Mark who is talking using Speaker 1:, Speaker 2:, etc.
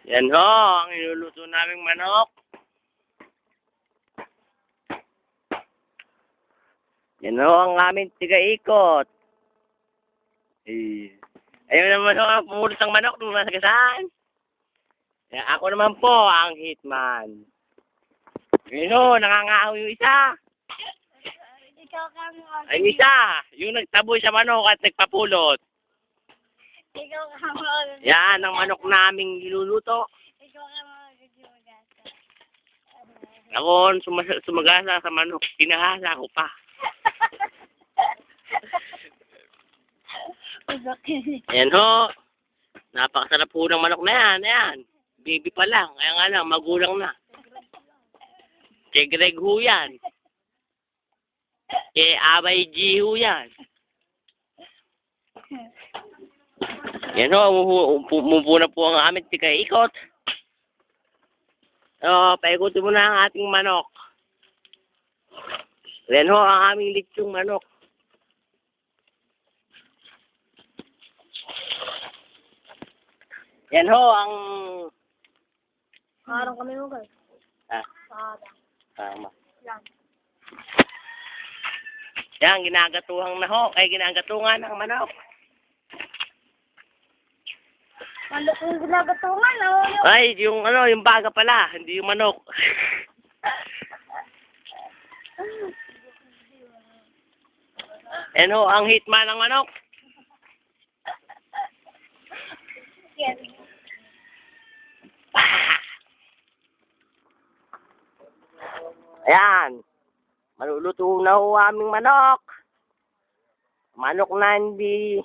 Speaker 1: Yan ho, ang inuluto naming manok. Yan ho, ang aming tiga-ikot. Ayun naman ho, ang pumulot ng manok nung nasa gasaan. Yan, ako naman po, ang hitman. Yun ho, nangangahaw yung isa.
Speaker 2: Ikaw kang
Speaker 1: Ay, isa, yung nagtaboy sa manok at nagpapulot.
Speaker 2: Ikaw kang
Speaker 1: Yan, ang manok naming iluluto.
Speaker 2: Ikaw kang magagasa.
Speaker 1: Ako, sumagasa sa manok, pinahasa ko pa. Ayan ho, napakasarap po ng manok na yan, ayan. Baby pa lang, kaya nga lang, magulang na. Kay Greg ho yan. Kay Abay G ho yan. Yan ho, umupo na po ang aming tika-ikot. Paikutin mo na ang ating manok. Yan ho, ang aming litsong manok. Yan ho, ang...
Speaker 2: Parang kami mo guys. Parang.
Speaker 1: Tama.
Speaker 2: Yan.
Speaker 1: Yan, ginagatuhang na ho. Ay, ginagatungan ng manok.
Speaker 2: Manok yung ginagatungan, oh.
Speaker 1: Ay, yung yung baga pala, hindi yung manok. Yan ho, ang hitman ng manok.
Speaker 2: Yan.
Speaker 1: Ayan. Maluluto na ho aming manok. Manok na hindi